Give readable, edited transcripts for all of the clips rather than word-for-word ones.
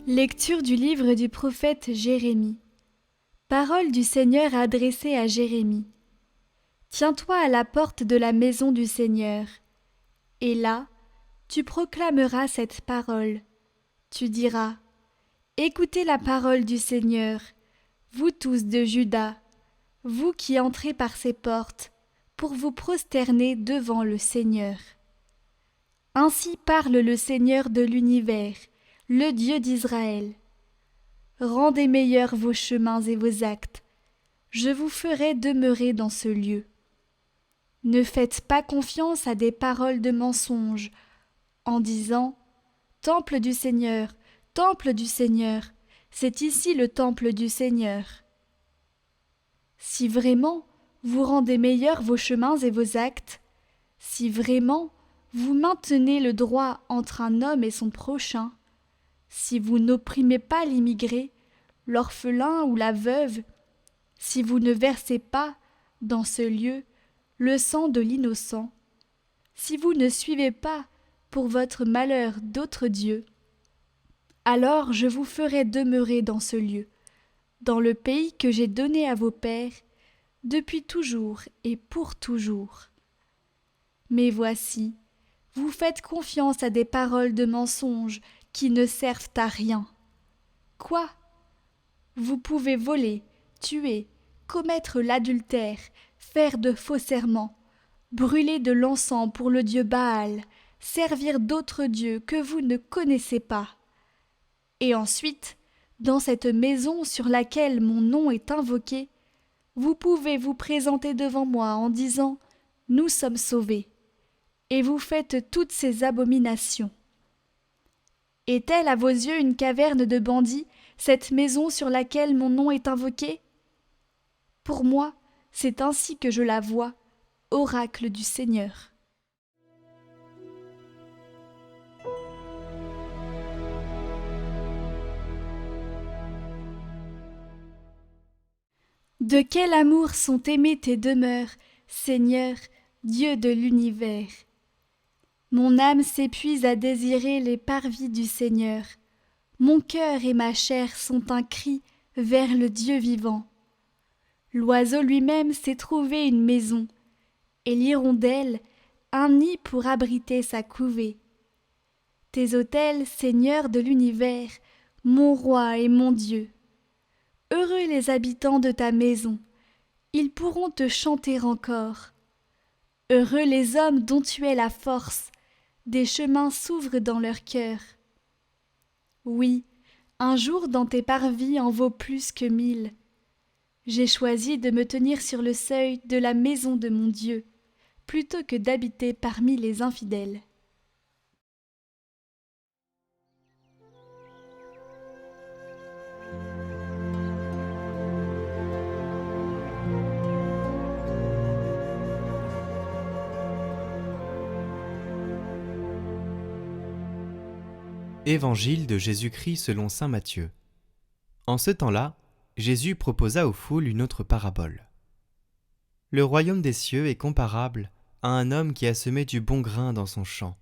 Lecture du livre du prophète Jérémie. Parole du Seigneur adressée à Jérémie. Tiens-toi à la porte de la maison du Seigneur. Et là, tu proclameras cette parole. Tu diras : Écoutez la parole du Seigneur, vous tous de Juda, vous qui entrez par ces portes, pour vous prosterner devant le Seigneur. Ainsi parle le Seigneur de l'univers, le Dieu d'Israël. Rendez meilleurs vos chemins et vos actes, je vous ferai demeurer dans ce lieu. Ne faites pas confiance à des paroles de mensonge, en disant : Temple du Seigneur, c'est ici le temple du Seigneur. Si vraiment vous rendez meilleurs vos chemins et vos actes, si vraiment vous maintenez le droit entre un homme et son prochain, si vous n'opprimez pas l'immigré, l'orphelin ou la veuve, si vous ne versez pas, dans ce lieu, le sang de l'innocent, si vous ne suivez pas, pour votre malheur, d'autres dieux, alors je vous ferai demeurer dans ce lieu, dans le pays que j'ai donné à vos pères, depuis toujours et pour toujours. Mais voici, vous faites confiance à des paroles de mensonge qui ne servent à rien. Quoi ? Vous pouvez voler, tuer, commettre l'adultère, faire de faux serments, brûler de l'encens pour le dieu Baal, servir d'autres dieux que vous ne connaissez pas. Et ensuite, dans cette maison sur laquelle mon nom est invoqué, vous pouvez vous présenter devant moi en disant : Nous sommes sauvés. Et vous faites toutes ces abominations. Est-elle à vos yeux une caverne de bandits, cette maison sur laquelle mon nom est invoqué ? Pour moi, c'est ainsi que je la vois, oracle du Seigneur. De quel amour sont aimées tes demeures, Seigneur, Dieu de l'univers. Mon âme s'épuise à désirer les parvis du Seigneur. Mon cœur et ma chair sont un cri vers le Dieu vivant. L'oiseau lui-même s'est trouvé une maison, et l'hirondelle un nid pour abriter sa couvée. Tes autels, Seigneur de l'univers, mon roi et mon Dieu. Heureux les habitants de ta maison, ils pourront te chanter encore. Heureux les hommes dont tu es la force, des chemins s'ouvrent dans leur cœur. Oui, un jour dans tes parvis en vaut plus que 1000. J'ai choisi de me tenir sur le seuil de la maison de mon Dieu, plutôt que d'habiter parmi les infidèles. Évangile de Jésus-Christ selon saint Matthieu. En ce temps-là, Jésus proposa aux foules une autre parabole. Le royaume des cieux est comparable à un homme qui a semé du bon grain dans son champ.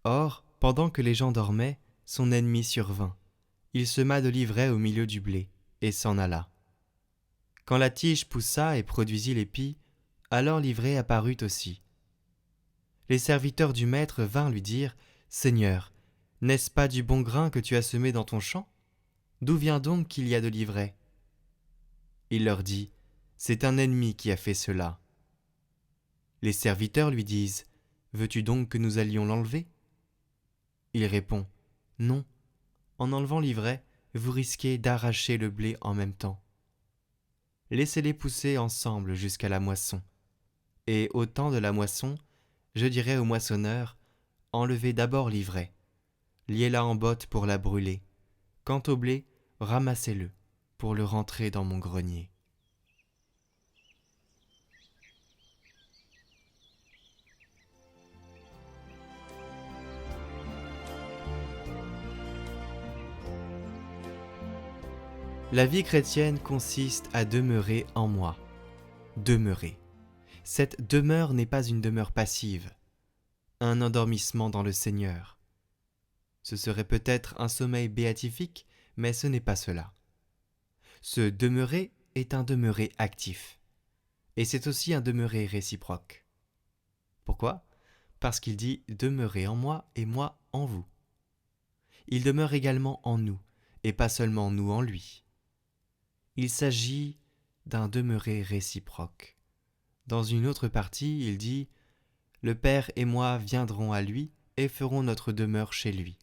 Or, pendant que les gens dormaient, son ennemi survint. Il sema de l'ivraie au milieu du blé, et s'en alla. Quand la tige poussa et produisit l'épi, alors l'ivraie apparut aussi. Les serviteurs du maître vinrent lui dire : « Seigneur, n'est-ce pas du bon grain que tu as semé dans ton champ ? D'où vient donc qu'il y a de l'ivraie ? » Il leur dit : « C'est un ennemi qui a fait cela. » Les serviteurs lui disent : « Veux-tu donc que nous allions l'enlever ? » Il répond : « Non, en enlevant l'ivraie, vous risquez d'arracher le blé en même temps. Laissez-les pousser ensemble jusqu'à la moisson. Et au temps de la moisson, je dirai au moissonneur : enlevez d'abord l'ivraie. Liez-la en botte pour la brûler. Quant au blé, ramassez-le pour le rentrer dans mon grenier. » La vie chrétienne consiste à demeurer en moi. Demeurer. Cette demeure n'est pas une demeure passive, un endormissement dans le Seigneur. Ce serait peut-être un sommeil béatifique, mais ce n'est pas cela. Ce demeurer est un demeurer actif. Et c'est aussi un demeurer réciproque. Pourquoi ? Parce qu'il dit « demeurez en moi et moi en vous ». Il demeure également en nous, et pas seulement nous en lui. Il s'agit d'un demeurer réciproque. Dans une autre partie, il dit « Le Père et moi viendrons à lui et ferons notre demeure chez lui ».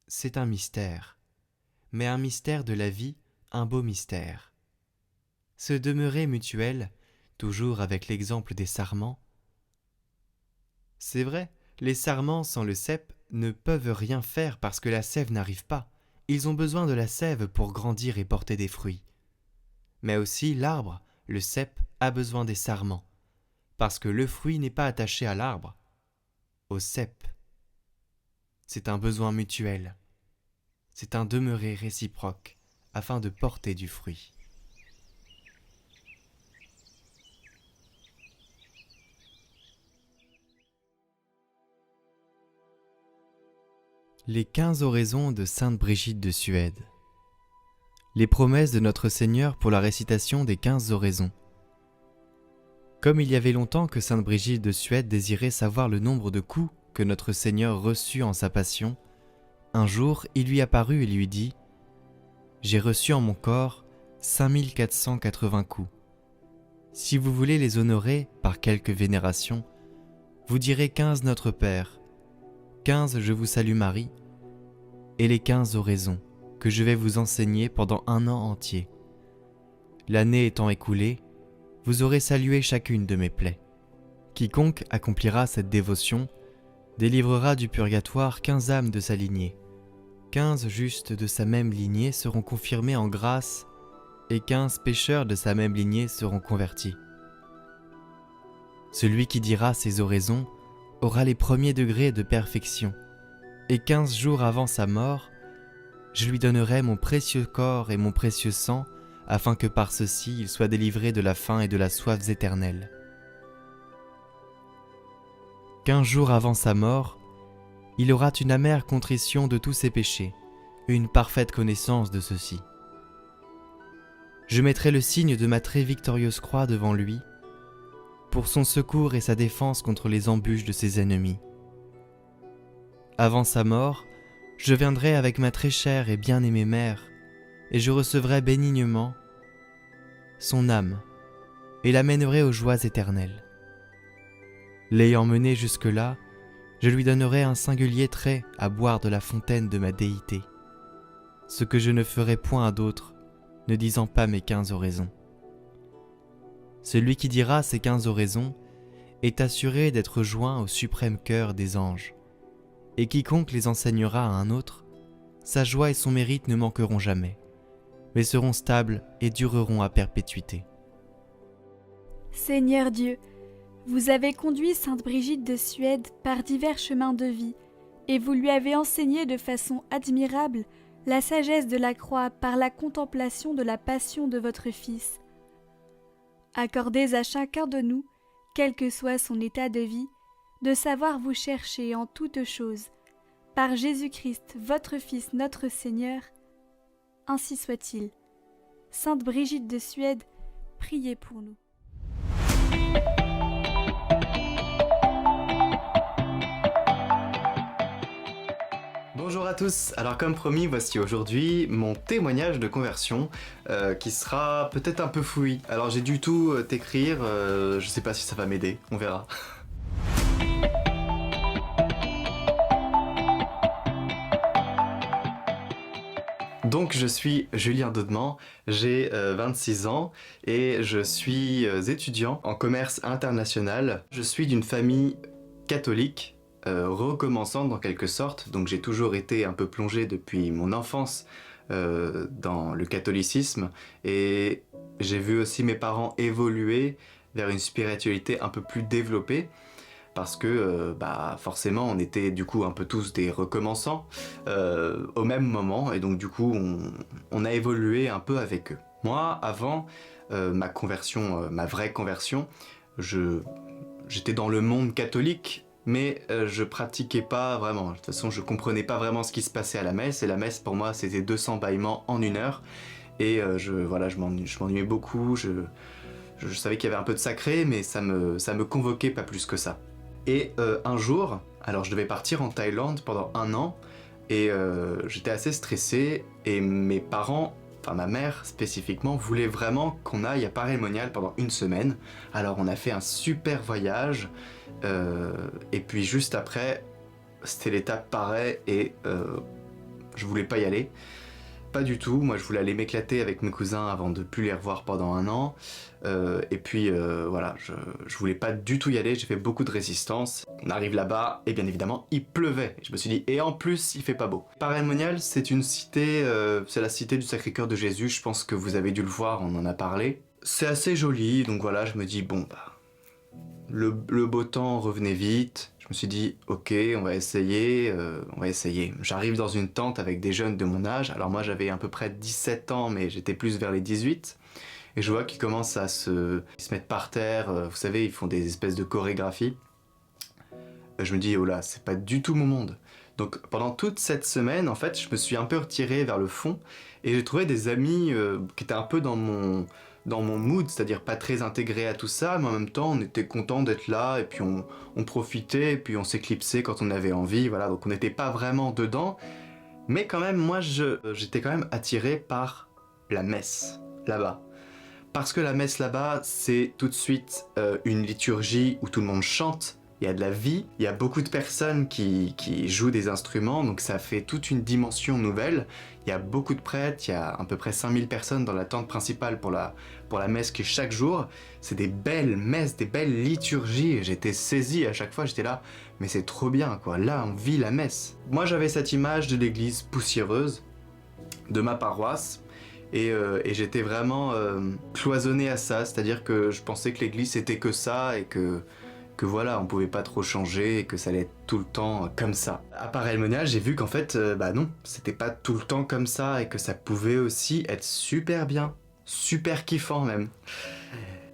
C'est un mystère, mais un mystère de la vie, un beau mystère. Ce demeurer mutuel, toujours avec l'exemple des sarments. C'est vrai, les sarments sans le cep ne peuvent rien faire parce que la sève n'arrive pas. Ils ont besoin de la sève pour grandir et porter des fruits. Mais aussi l'arbre, le cep, a besoin des sarments, parce que le fruit n'est pas attaché à l'arbre, au cep. C'est un besoin mutuel. C'est un demeurer réciproque, afin de porter du fruit. Les 15 oraisons de Sainte Brigitte de Suède. Les promesses de notre Seigneur pour la récitation des 15 oraisons. Comme il y avait longtemps que Sainte Brigitte de Suède désirait savoir le nombre de coups que notre Seigneur reçut en sa passion, un jour il lui apparut et lui dit « J'ai reçu en mon corps 5480 coups. Si vous voulez les honorer par quelque vénération, vous direz 15 Notre Père, 15 Je vous salue Marie, et les 15 oraisons que je vais vous enseigner pendant un an entier. L'année étant écoulée, vous aurez salué chacune de mes plaies. Quiconque accomplira cette dévotion délivrera du purgatoire 15 âmes de sa lignée. 15 justes de sa même lignée seront confirmés en grâce et 15 pécheurs de sa même lignée seront convertis. Celui qui dira ces oraisons aura les premiers degrés de perfection, et 15 jours avant sa mort, je lui donnerai mon précieux corps et mon précieux sang, afin que par ceci il soit délivré de la faim et de la soif éternelle. 15 jours avant sa mort, il aura une amère contrition de tous ses péchés, et une parfaite connaissance de ceux-ci. Je mettrai le signe de ma très victorieuse croix devant lui, pour son secours et sa défense contre les embûches de ses ennemis. Avant sa mort, je viendrai avec ma très chère et bien-aimée mère, et je recevrai bénignement son âme, et l'amènerai aux joies éternelles. L'ayant menée jusque-là, je lui donnerai un singulier trait à boire de la fontaine de ma déité, ce que je ne ferai point à d'autres, ne disant pas mes 15 oraisons. Celui qui dira ces 15 oraisons est assuré d'être joint au suprême cœur des anges, et quiconque les enseignera à un autre, sa joie et son mérite ne manqueront jamais, mais seront stables et dureront à perpétuité. Seigneur Dieu, vous avez conduit Sainte Brigitte de Suède par divers chemins de vie, et vous lui avez enseigné de façon admirable la sagesse de la croix par la contemplation de la passion de votre Fils. Accordez à chacun de nous, quel que soit son état de vie, de savoir vous chercher en toutes choses, par Jésus-Christ, votre Fils, notre Seigneur. Ainsi soit-il. Sainte Brigitte de Suède, priez pour nous. Bonjour à tous, alors comme promis, voici aujourd'hui mon témoignage de conversion qui sera peut-être un peu fouillis. Alors j'ai du tout t'écrire, je sais pas si ça va m'aider, on verra. Donc je suis Julien Daudement, j'ai 26 ans et je suis étudiant en commerce international. Je suis d'une famille catholique, recommençante en quelque sorte, donc j'ai toujours été un peu plongé depuis mon enfance dans le catholicisme et j'ai vu aussi mes parents évoluer vers une spiritualité un peu plus développée. Parce que forcément on était du coup un peu tous des recommençants au même moment et donc du coup on a évolué un peu avec eux. Moi avant ma vraie conversion, j'étais dans le monde catholique mais je pratiquais pas vraiment. De toute façon, je comprenais pas vraiment ce qui se passait à la messe, et la messe pour moi c'était 200 bâillements en 1 heure, et je m'ennuyais beaucoup, je savais qu'il y avait un peu de sacré, mais ça me convoquait pas plus que ça. Et un jour, alors je devais partir en Thaïlande pendant 1 an, et j'étais assez stressé, et mes parents, enfin ma mère spécifiquement, voulait vraiment qu'on aille à Paray-le-Monial pendant 1 semaine. Alors on a fait un super voyage, et puis juste après, c'était l'étape Paray, et je voulais pas y aller. Pas du tout, moi je voulais aller m'éclater avec mes cousins avant de plus les revoir pendant 1 an. Et puis voilà, je voulais pas du tout y aller, j'ai fait beaucoup de résistance. On arrive là-bas, et bien évidemment, il pleuvait. Je me suis dit, et en plus, il fait pas beau. Paray-le-Monial, c'est une cité, c'est la cité du Sacré-Cœur de Jésus, je pense que vous avez dû le voir, on en a parlé. C'est assez joli, donc voilà, je me dis, bon bah, le beau temps revenait vite. Je me suis dit, ok, on va essayer. J'arrive dans une tente avec des jeunes de mon âge. Alors moi j'avais à peu près 17 ans, mais j'étais plus vers les 18. Et je vois qu'ils commencent à se mettre par terre. Vous savez, ils font des espèces de chorégraphies. Je me dis, oh là, c'est pas du tout mon monde. Donc pendant toute cette semaine, en fait, je me suis un peu retiré vers le fond. Et j'ai trouvé des amis qui étaient un peu dans mon mood, c'est-à-dire pas très intégrés à tout ça, mais en même temps on était content d'être là, et puis on profitait, et puis on s'éclipsait quand on avait envie, voilà, donc on n'était pas vraiment dedans, mais quand même moi j'étais quand même attiré par la messe, là-bas. Parce que la messe là-bas, c'est tout de suite une liturgie où tout le monde chante, il y a de la vie, il y a beaucoup de personnes qui jouent des instruments, donc ça fait toute une dimension nouvelle. Il y a beaucoup de prêtres, il y a à peu près 5000 personnes dans la tente principale pour la messe qui est chaque jour. C'est des belles messes, des belles liturgies, et j'étais saisi à chaque fois, j'étais là, mais c'est trop bien quoi, là on vit la messe. Moi j'avais cette image de l'église poussiéreuse, de ma paroisse, et j'étais vraiment cloisonné à ça, c'est-à-dire que je pensais que l'église c'était que ça, et que voilà, on pouvait pas trop changer, et que ça allait être tout le temps comme ça. À Paray-le-Monial, j'ai vu qu'en fait, bah non, c'était pas tout le temps comme ça, et que ça pouvait aussi être super bien, super kiffant même.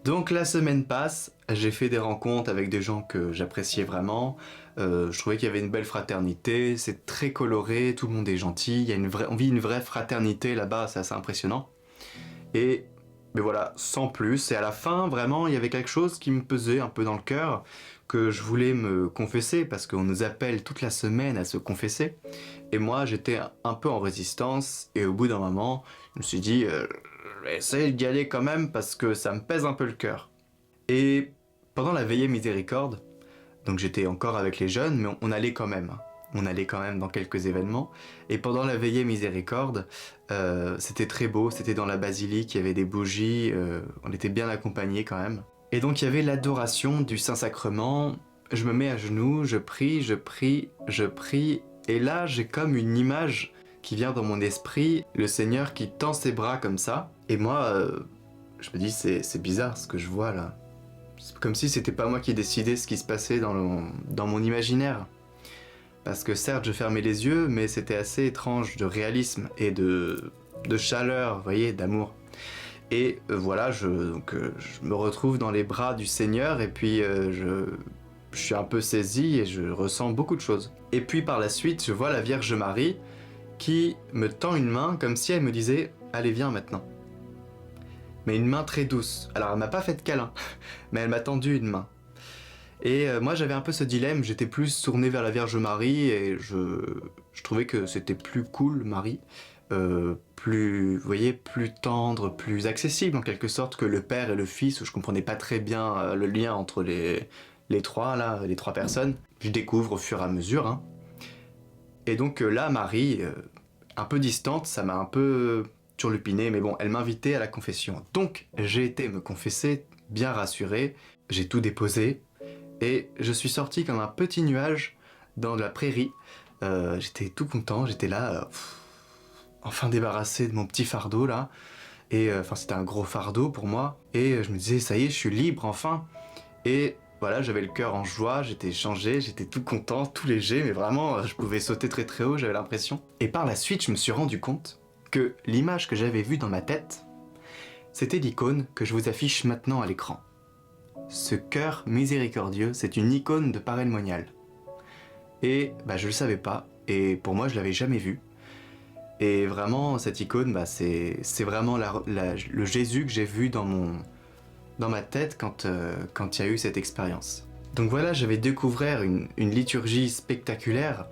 Donc la semaine passe, j'ai fait des rencontres avec des gens que j'appréciais vraiment, je trouvais qu'il y avait une belle fraternité, c'est très coloré, tout le monde est gentil, on vit une vraie fraternité là-bas, c'est assez impressionnant. Mais voilà, sans plus, et à la fin, vraiment, il y avait quelque chose qui me pesait un peu dans le cœur, que je voulais me confesser, parce qu'on nous appelle toute la semaine à se confesser, et moi j'étais un peu en résistance, et au bout d'un moment, je me suis dit, je vais essayer d'y aller quand même, parce que ça me pèse un peu le cœur. Et pendant la veillée miséricorde, donc j'étais encore avec les jeunes, mais on allait quand même. On allait quand même dans quelques événements. Et pendant la veillée miséricorde, c'était très beau, c'était dans la basilique, il y avait des bougies, on était bien accompagnés quand même. Et donc il y avait l'adoration du Saint-Sacrement, je me mets à genoux, je prie, et là j'ai comme une image qui vient dans mon esprit, le Seigneur qui tend ses bras comme ça, et moi, je me dis c'est bizarre ce que je vois là. C'est comme si c'était pas moi qui décidais ce qui se passait dans mon imaginaire. Parce que certes, je fermais les yeux, mais c'était assez étrange de réalisme et de chaleur, vous voyez, d'amour. Et voilà, je me retrouve dans les bras du Seigneur, et puis je suis un peu saisi et je ressens beaucoup de choses. Et puis par la suite, je vois la Vierge Marie qui me tend une main comme si elle me disait « Allez, viens maintenant ». Mais une main très douce. Alors elle m'a pas fait de câlin, mais elle m'a tendu une main. Et moi j'avais un peu ce dilemme, j'étais plus tourné vers la Vierge Marie, et je trouvais que c'était plus cool, Marie, plus, vous voyez, plus tendre, plus accessible en quelque sorte que le Père et le Fils, où je comprenais pas très bien le lien entre les trois personnes. Je découvre au fur et à mesure, hein. Et donc là, Marie, un peu distante, ça m'a un peu turlupiné, mais bon, elle m'invitait à la confession. Donc j'ai été me confesser, bien rassuré, j'ai tout déposé, et je suis sorti comme un petit nuage dans la prairie. J'étais tout content, j'étais là, enfin débarrassé de mon petit fardeau là. Et enfin c'était un gros fardeau pour moi. Et je me disais, ça y est, je suis libre enfin. Et voilà, j'avais le cœur en joie, j'étais changé, j'étais tout content, tout léger, mais vraiment, je pouvais sauter très très haut, j'avais l'impression. Et par la suite, je me suis rendu compte que l'image que j'avais vue dans ma tête, c'était l'icône que je vous affiche maintenant à l'écran. Ce cœur miséricordieux, c'est une icône de Paray-le-Monial. Et je le savais pas, et pour moi je l'avais jamais vu. Et vraiment cette icône, c'est vraiment le Jésus que j'ai vu dans ma tête quand il y a eu cette expérience. Donc voilà, j'avais découvert une liturgie spectaculaire,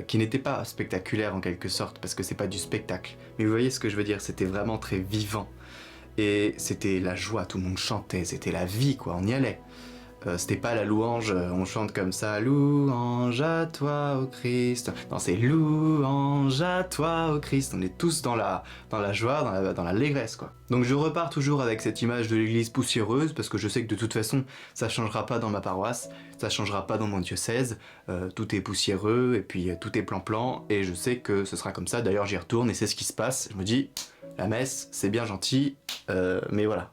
qui n'était pas spectaculaire en quelque sorte, parce que c'est pas du spectacle. Mais vous voyez ce que je veux dire, c'était vraiment très vivant. Et c'était la joie, tout le monde chantait, c'était la vie quoi, on y allait. C'était pas la louange, on chante comme ça, louange à toi au Christ. Non, c'est louange à toi au Christ. On est tous dans la joie, dans l'allégresse, quoi. Donc je repars toujours avec cette image de l'église poussiéreuse, parce que je sais que de toute façon, ça changera pas dans ma paroisse, ça changera pas dans mon diocèse. Tout est poussiéreux, et puis tout est plan-plan, et je sais que ce sera comme ça. D'ailleurs, j'y retourne, et c'est ce qui se passe. Je me dis, la messe, c'est bien gentil, mais voilà.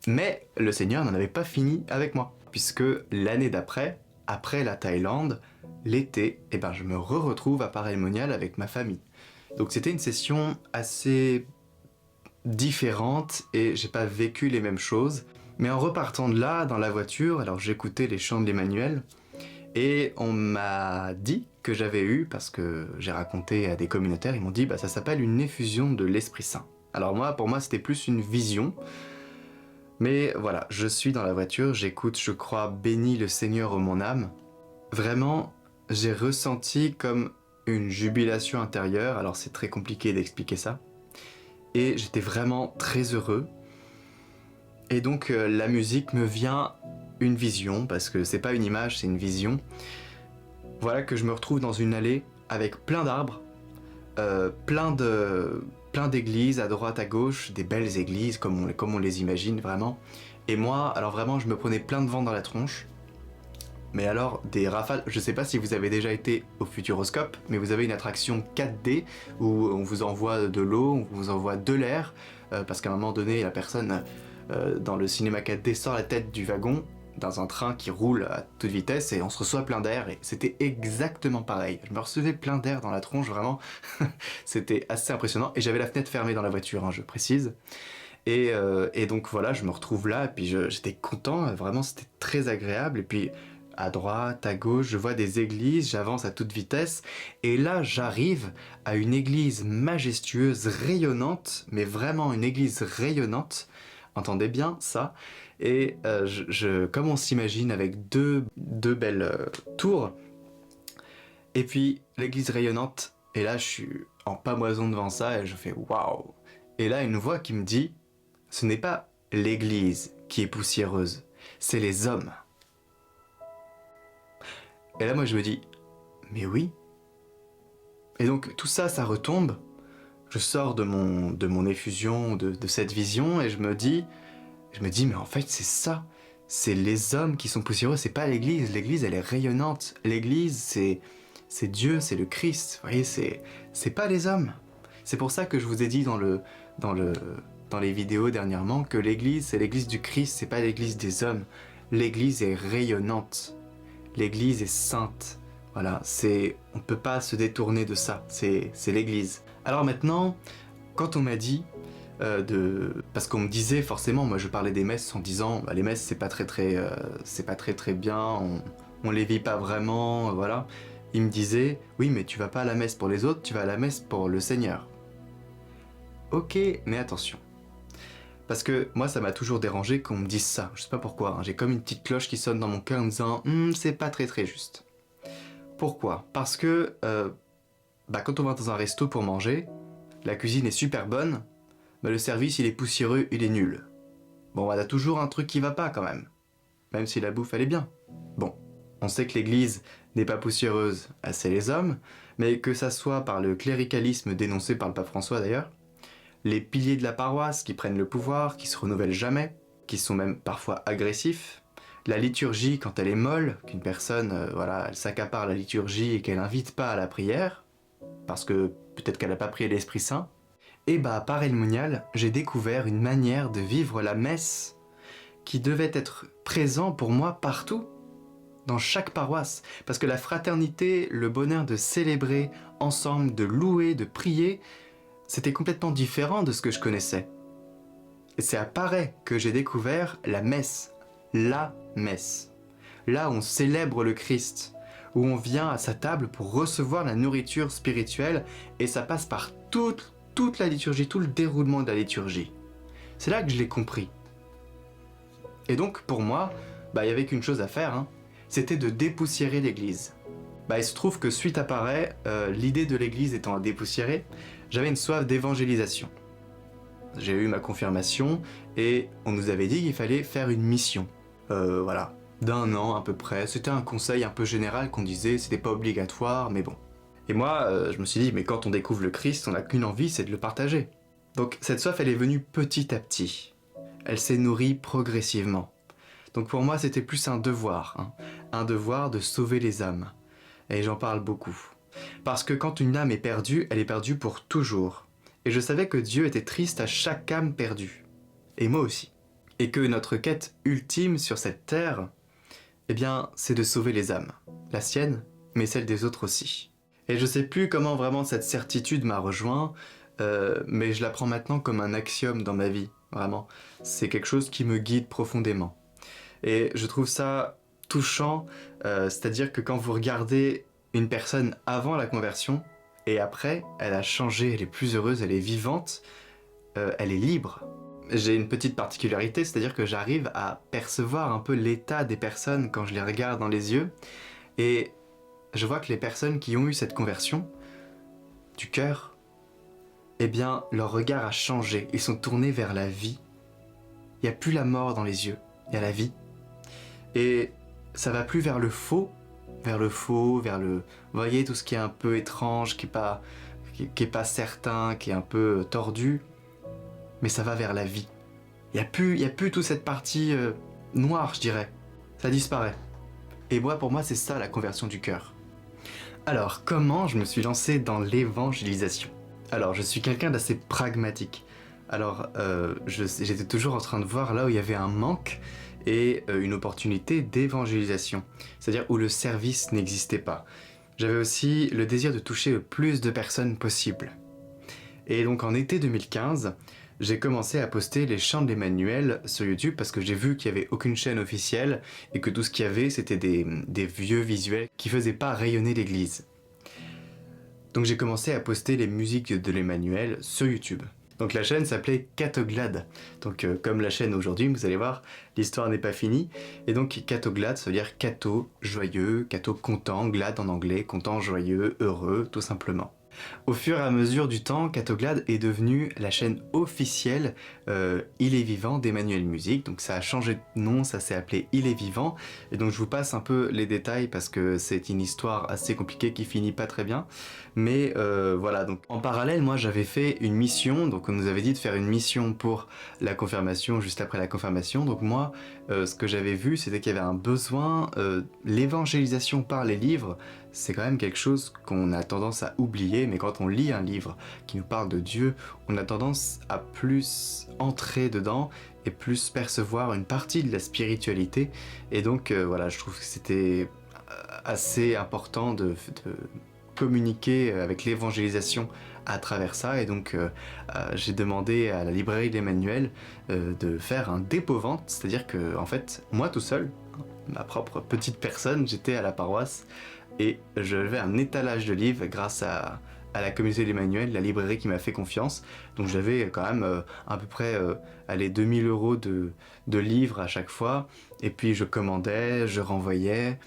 Mais le Seigneur n'en avait pas fini avec moi. Puisque l'année d'après, après la Thaïlande, l'été, je me retrouve à Paray-le-Monial avec ma famille. Donc c'était une session assez différente et j'ai pas vécu les mêmes choses. Mais en repartant de là, dans la voiture, alors j'écoutais les chants de l'Emmanuel et on m'a dit que j'avais eu, parce que j'ai raconté à des communautaires, ils m'ont dit ça s'appelle une effusion de l'Esprit Saint. Alors pour moi c'était plus une vision. Mais voilà, je suis dans la voiture, j'écoute, je crois, bénis le Seigneur ô mon âme. Vraiment, j'ai ressenti comme une jubilation intérieure, alors c'est très compliqué d'expliquer ça. Et j'étais vraiment très heureux. Et donc la musique me vient une vision, parce que c'est pas une image, c'est une vision. Voilà que je me retrouve dans une allée avec plein d'arbres, plein d'églises à droite à gauche, des belles églises comme on les imagine vraiment. Et moi, alors vraiment, je me prenais plein de vent dans la tronche. Mais alors, des rafales, je sais pas si vous avez déjà été au Futuroscope, mais vous avez une attraction 4D où on vous envoie de l'eau, on vous envoie de l'air, parce qu'à un moment donné, la personne dans le cinéma 4D sort la tête du wagon dans un train qui roule à toute vitesse et on se reçoit plein d'air, et c'était exactement pareil. Je me recevais plein d'air dans la tronche, vraiment. C'était assez impressionnant, et j'avais la fenêtre fermée dans la voiture, je précise. Et donc voilà, je me retrouve là, et puis j'étais content, vraiment c'était très agréable, et puis à droite, à gauche, je vois des églises, j'avance à toute vitesse, et là j'arrive à une église majestueuse, rayonnante, mais vraiment une église rayonnante, entendez bien ça. Et comme on s'imagine avec deux belles tours, et puis l'église rayonnante, et là je suis en pamoison devant ça, et je fais waouh. Et là une voix qui me dit, ce n'est pas l'église qui est poussiéreuse, c'est les hommes. Et là moi je me dis, mais oui. Et donc tout ça, ça retombe, je sors de mon effusion, de cette vision, et je me dis, mais en fait c'est ça, c'est les hommes qui sont poussiéreux, c'est pas l'église. L'église elle est rayonnante, l'église c'est Dieu, c'est le Christ, vous voyez, c'est pas les hommes. C'est pour ça que je vous ai dit dans les vidéos dernièrement que l'église c'est l'église du Christ, c'est pas l'église des hommes. L'église est rayonnante, l'église est sainte, voilà, on peut pas se détourner de ça, c'est l'église. Alors maintenant, quand on m'a dit parce qu'on me disait forcément, moi je parlais des messes en disant les messes c'est pas très bien, on les vit pas vraiment, voilà. Il me disait oui mais tu vas pas à la messe pour les autres, tu vas à la messe pour le Seigneur. Ok, mais attention, parce que moi ça m'a toujours dérangé qu'on me dise ça, je sais pas pourquoi, j'ai comme une petite cloche qui sonne dans mon cœur en me disant c'est pas très juste. Pourquoi? Parce que quand on va dans un resto pour manger, la cuisine est super bonne, mais le service il est poussiéreux, il est nul. Bon, il y a toujours un truc qui va pas quand même si la bouffe elle est bien. Bon, on sait que l'église n'est pas poussiéreuse, c'est les hommes, mais que ça soit par le cléricalisme dénoncé par le pape François d'ailleurs, les piliers de la paroisse qui prennent le pouvoir, qui se renouvellent jamais, qui sont même parfois agressifs, la liturgie quand elle est molle, qu'une personne elle s'accapare la liturgie et qu'elle n'invite pas à la prière, parce que peut-être qu'elle n'a pas prié l'Esprit Saint. Et à Paray-le-Monial, j'ai découvert une manière de vivre la messe qui devait être présent pour moi partout, dans chaque paroisse. Parce que la fraternité, le bonheur de célébrer ensemble, de louer, de prier, c'était complètement différent de ce que je connaissais. Et c'est à Paray que j'ai découvert la messe. Là où on célèbre le Christ, où on vient à sa table pour recevoir la nourriture spirituelle, et ça passe par toute la liturgie, tout le déroulement de la liturgie. C'est là que je l'ai compris. Et donc pour moi, il n'y avait qu'une chose à faire, c'était de dépoussiérer l'église. Il se trouve que suite apparaît, l'idée de l'église étant à dépoussiérer, j'avais une soif d'évangélisation. J'ai eu ma confirmation et on nous avait dit qu'il fallait faire une mission. Voilà, d'1 an à peu près. C'était un conseil un peu général qu'on disait, c'était pas obligatoire, mais bon. Et moi, je me suis dit, mais quand on découvre le Christ, on n'a qu'une envie, c'est de le partager. Donc cette soif, elle est venue petit à petit. Elle s'est nourrie progressivement. Donc pour moi, c'était plus un devoir, un devoir de sauver les âmes. Et j'en parle beaucoup. Parce que quand une âme est perdue, elle est perdue pour toujours. Et je savais que Dieu était triste à chaque âme perdue. Et moi aussi. Et que notre quête ultime sur cette terre, c'est de sauver les âmes. La sienne, mais celle des autres aussi. Et je sais plus comment vraiment cette certitude m'a rejoint, mais je la prends maintenant comme un axiome dans ma vie, vraiment. C'est quelque chose qui me guide profondément. Et je trouve ça touchant, c'est-à-dire que quand vous regardez une personne avant la conversion, et après, elle a changé, elle est plus heureuse, elle est vivante, elle est libre. J'ai une petite particularité, c'est-à-dire que j'arrive à percevoir un peu l'état des personnes quand je les regarde dans les yeux, et je vois que les personnes qui ont eu cette conversion, du cœur, leur regard a changé, ils sont tournés vers la vie. Il n'y a plus la mort dans les yeux, il y a la vie. Et ça va plus vers le faux, vers le... Vous voyez, tout ce qui est un peu étrange, qui est pas certain, qui est un peu tordu, mais ça va vers la vie. Il y a plus toute cette partie noire, je dirais. Ça disparaît. Et pour moi, c'est ça la conversion du cœur. Alors, comment je me suis lancé dans l'évangélisation ? Alors, je suis quelqu'un d'assez pragmatique. Alors, j'étais toujours en train de voir là où il y avait un manque et une opportunité d'évangélisation, c'est-à-dire où le service n'existait pas. J'avais aussi le désir de toucher le plus de personnes possible. Et donc en été 2015, j'ai commencé à poster les chants de l'Emmanuel sur YouTube parce que j'ai vu qu'il n'y avait aucune chaîne officielle et que tout ce qu'il y avait, c'était des vieux visuels qui faisaient pas rayonner l'église. Donc j'ai commencé à poster les musiques de l'Emmanuel sur YouTube. Donc la chaîne s'appelait Catoglade. Donc comme la chaîne aujourd'hui, vous allez voir, l'histoire n'est pas finie. Et donc Catoglade, ça veut dire Cato, joyeux, Cato content, glad en anglais, content, joyeux, heureux, tout simplement. Au fur et à mesure du temps, Catoglade est devenue la chaîne officielle Il est vivant d'Emmanuel Musique. Donc ça a changé de nom, ça s'est appelé Il est vivant. Et donc je vous passe un peu les détails parce que c'est une histoire assez compliquée qui finit pas très bien. Mais voilà, donc en parallèle, moi j'avais fait une mission. Donc on nous avait dit de faire une mission pour la confirmation, juste après la confirmation. Donc moi, ce que j'avais vu, c'était qu'il y avait un besoin, l'évangélisation par les livres, c'est quand même quelque chose qu'on a tendance à oublier, mais quand on lit un livre qui nous parle de Dieu, on a tendance à plus entrer dedans et plus percevoir une partie de la spiritualité. Et donc voilà, je trouve que c'était assez important de communiquer avec l'évangélisation à travers ça. Et donc j'ai demandé à la librairie de l'Emmanuel de faire un dépôt-vente, c'est-à-dire que en fait, moi tout seul, ma propre petite personne, j'étais à la paroisse et j'avais un étalage de livres grâce à la communauté de l'Emmanuel, la librairie qui m'a fait confiance. Donc j'avais quand même à peu près 2000 € de livres à chaque fois. Et puis je commandais, je renvoyais.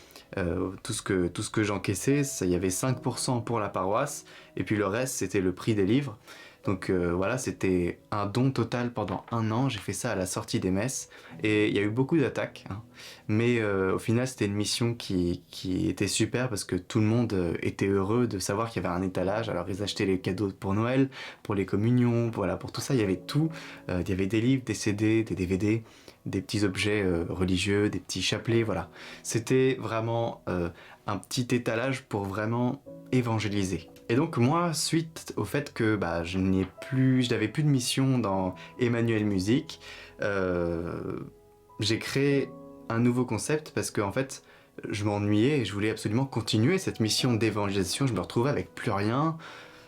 Tout ce que j'encaissais, il y avait 5% pour la paroisse. Et puis le reste, c'était le prix des livres. Donc voilà, c'était un don total pendant 1 an. J'ai fait ça à la sortie des messes et il y a eu beaucoup d'attaques, mais au final c'était une mission qui était super parce que tout le monde était heureux de savoir qu'il y avait un étalage. Alors ils achetaient les cadeaux pour Noël, pour les communions, voilà, pour tout ça il y avait tout. Il y avait des livres, des CD, des DVD, des petits objets religieux, des petits chapelets, voilà. C'était vraiment un petit étalage pour vraiment évangéliser. Et donc moi, suite au fait que je n'avais plus de mission dans Emmanuel Musique, j'ai créé un nouveau concept parce que en fait, je m'ennuyais et je voulais absolument continuer cette mission d'évangélisation. Je me retrouvais avec plus rien.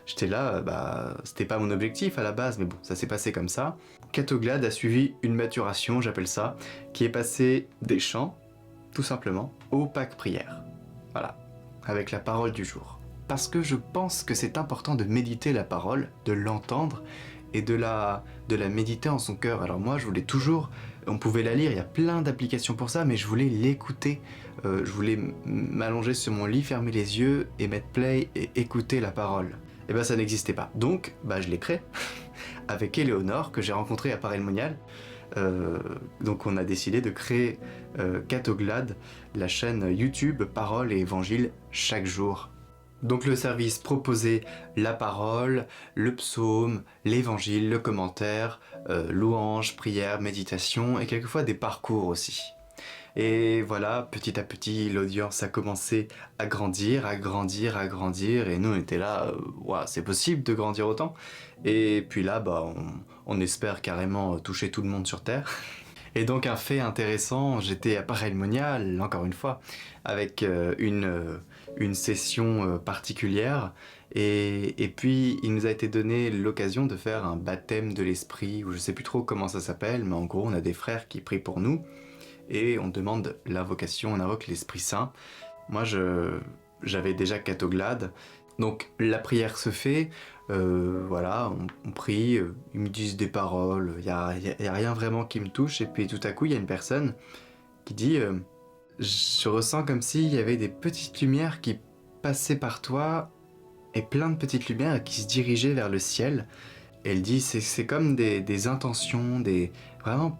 J'étais là, c'était pas mon objectif à la base, mais bon, ça s'est passé comme ça. Catoglade a suivi une maturation, j'appelle ça, qui est passée des chants, tout simplement, au pack prière. Voilà. avec la parole du jour. Parce que je pense que c'est important de méditer la parole, de l'entendre et de la méditer en son cœur. Alors moi, je voulais toujours, on pouvait la lire, il y a plein d'applications pour ça, mais je voulais l'écouter. Je voulais m'allonger sur mon lit, fermer les yeux et mettre play et écouter la parole. Et ben ça n'existait pas. Donc, je l'ai créé avec Éléonore, que j'ai rencontrée à Paray-le-Monial. Donc on a décidé de créer Catoglade, la chaîne YouTube Parole et Évangile chaque jour. Donc le service proposait la parole, le psaume, l'évangile, le commentaire, louange, prière, méditation et quelquefois des parcours aussi. Et voilà, petit à petit, l'audience a commencé à grandir, et nous on était là, c'est possible de grandir autant. Et puis là, on espère carrément toucher tout le monde sur Terre. Et donc un fait intéressant, j'étais à Paray-le-Monial, encore une fois, avec une session particulière, et puis il nous a été donné l'occasion de faire un baptême de l'esprit, ou je sais plus trop comment ça s'appelle, mais en gros on a des frères qui prient pour nous, et on demande l'invocation, on invoque l'Esprit Saint. Moi j'avais déjà Catoglade, donc la prière se fait, on prie, ils me disent des paroles, il y a rien vraiment qui me touche, et puis tout à coup il y a une personne qui dit je ressens comme s'il y avait des petites lumières qui passaient par toi, et plein de petites lumières qui se dirigeaient vers le ciel. Et elle dit c'est comme des intentions, vraiment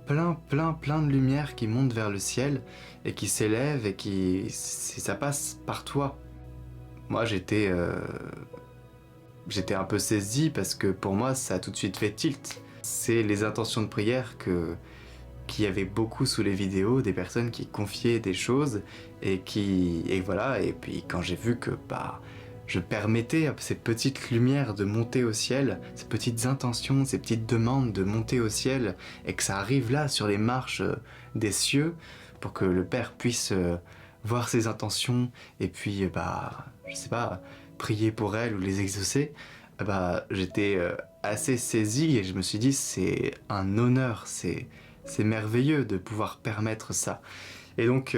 plein de lumières qui montent vers le ciel et qui s'élèvent et ça passe par toi. Moi j'étais un peu saisi parce que pour moi ça a tout de suite fait tilt. C'est les intentions de prière qu'il y avait beaucoup sous les vidéos, des personnes qui confiaient des choses et puis quand j'ai vu que je permettais à ces petites lumières de monter au ciel, ces petites intentions, ces petites demandes de monter au ciel, et que ça arrive là sur les marches des cieux pour que le Père puisse voir ses intentions et puis je sais pas, prier pour elles ou les exaucer, j'étais assez saisi et je me suis dit c'est un honneur, c'est merveilleux de pouvoir permettre ça. Et donc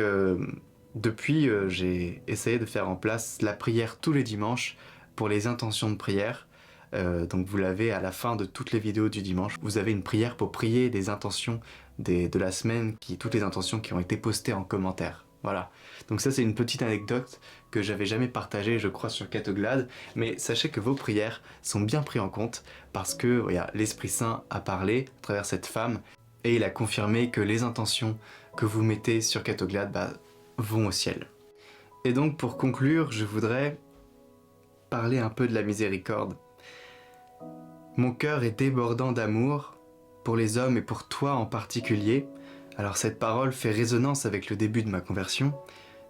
depuis j'ai essayé de faire en place la prière tous les dimanches pour les intentions de prière. Donc vous l'avez à la fin de toutes les vidéos du dimanche. Vous avez une prière pour prier des intentions de la semaine, toutes les intentions qui ont été postées en commentaire. Voilà. Donc ça c'est une petite anecdote que j'avais jamais partagée je crois sur Catoglade, mais sachez que vos prières sont bien prises en compte parce que l'Esprit Saint a parlé à travers cette femme et il a confirmé que les intentions que vous mettez sur Catoglade vont au ciel. Et donc pour conclure, je voudrais parler un peu de la miséricorde. Mon cœur est débordant d'amour pour les hommes et pour toi en particulier. Alors cette parole fait résonance avec le début de ma conversion,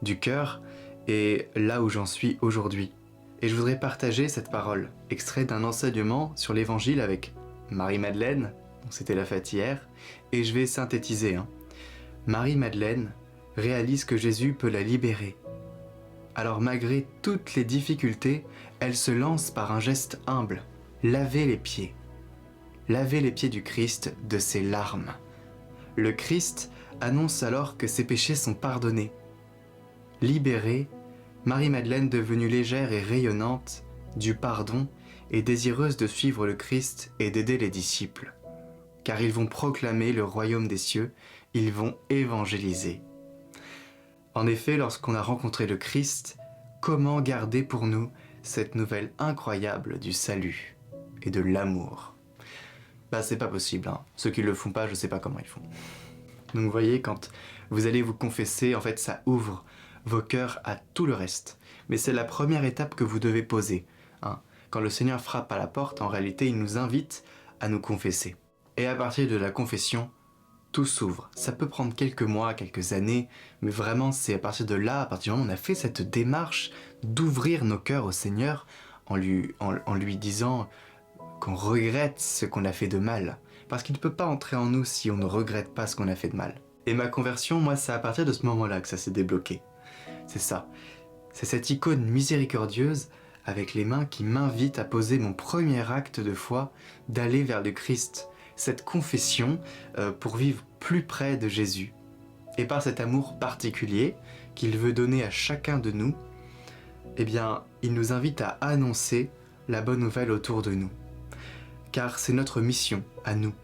du cœur, et là où j'en suis aujourd'hui. Et je voudrais partager cette parole, extrait d'un enseignement sur l'évangile avec Marie-Madeleine, dont c'était la fête hier, et je vais synthétiser. Marie-Madeleine réalise que Jésus peut la libérer. Alors malgré toutes les difficultés, elle se lance par un geste humble, laver les pieds. Laver les pieds du Christ de ses larmes. Le Christ annonce alors que ses péchés sont pardonnés. Libérée, Marie-Madeleine, devenue légère et rayonnante du pardon, est désireuse de suivre le Christ et d'aider les disciples. Car ils vont proclamer le royaume des cieux, ils vont évangéliser. En effet, lorsqu'on a rencontré le Christ, comment garder pour nous cette nouvelle incroyable du salut et de l'amour ? C'est pas possible, Ceux qui le font pas, je sais pas comment ils font. Donc vous voyez, quand vous allez vous confesser, en fait ça ouvre vos cœurs à tout le reste. Mais c'est la première étape que vous devez poser. Quand le Seigneur frappe à la porte, en réalité il nous invite à nous confesser. Et à partir de la confession, tout s'ouvre. Ça peut prendre quelques mois, quelques années, mais vraiment c'est à partir de là, à partir du moment où on a fait cette démarche d'ouvrir nos cœurs au Seigneur en lui disant qu'on regrette ce qu'on a fait de mal. Parce qu'il ne peut pas entrer en nous si on ne regrette pas ce qu'on a fait de mal. Et ma conversion, moi, c'est à partir de ce moment-là que ça s'est débloqué. C'est ça. C'est cette icône miséricordieuse avec les mains qui m'invite à poser mon premier acte de foi, d'aller vers le Christ. Cette confession pour vivre plus près de Jésus. Et par cet amour particulier qu'il veut donner à chacun de nous, eh bien, il nous invite à annoncer la bonne nouvelle autour de nous. Car c'est notre mission, à nous,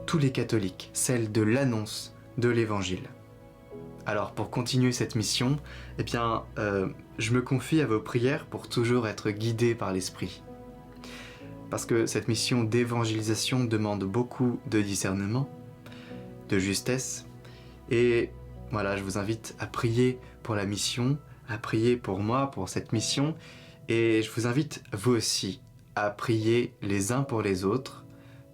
tous les catholiques, celle de l'annonce de l'Évangile. Alors, pour continuer cette mission, eh bien, je me confie à vos prières pour toujours être guidé par l'Esprit. Parce que cette mission d'évangélisation demande beaucoup de discernement, de justesse, et voilà, je vous invite à prier pour la mission, à prier pour moi, pour cette mission, et je vous invite, vous aussi, à prier les uns pour les autres,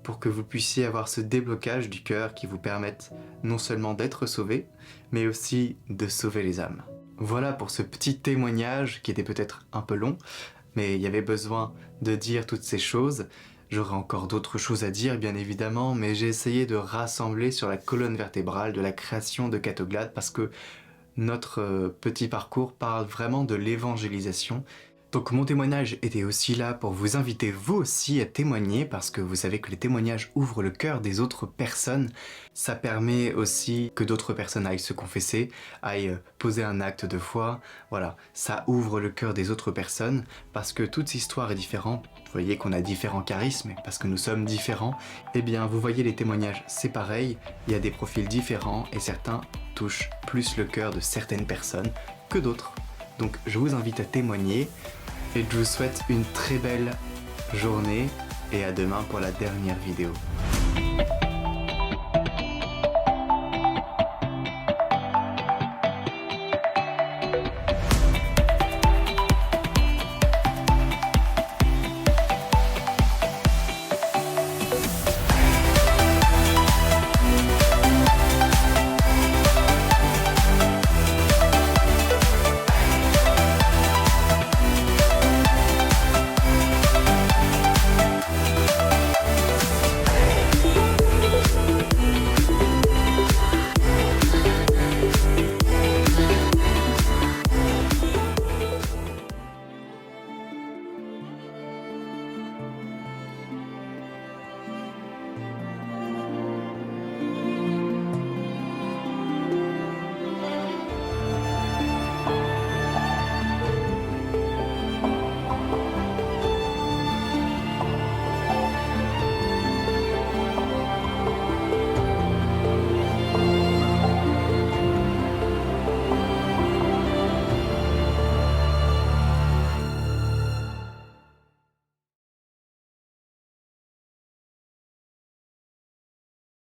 pour que vous puissiez avoir ce déblocage du cœur qui vous permette non seulement d'être sauvés, mais aussi de sauver les âmes. Voilà pour ce petit témoignage qui était peut-être un peu long, mais il y avait besoin de dire toutes ces choses. J'aurais encore d'autres choses à dire, bien évidemment, mais j'ai essayé de rassembler sur la colonne vertébrale de la création de Catoglade parce que notre petit parcours parle vraiment de l'évangélisation. Donc mon témoignage était aussi là pour vous inviter vous aussi à témoigner parce que vous savez que les témoignages ouvrent le cœur des autres personnes. Ça permet aussi que d'autres personnes aillent se confesser, aillent poser un acte de foi. Voilà, ça ouvre le cœur des autres personnes parce que toute histoire est différente. Vous voyez qu'on a différents charismes parce que nous sommes différents. Eh bien, vous voyez les témoignages, c'est pareil. Il y a des profils différents et certains touchent plus le cœur de certaines personnes que d'autres. Donc je vous invite à témoigner. Et je vous souhaite une très belle journée et à demain pour la dernière vidéo.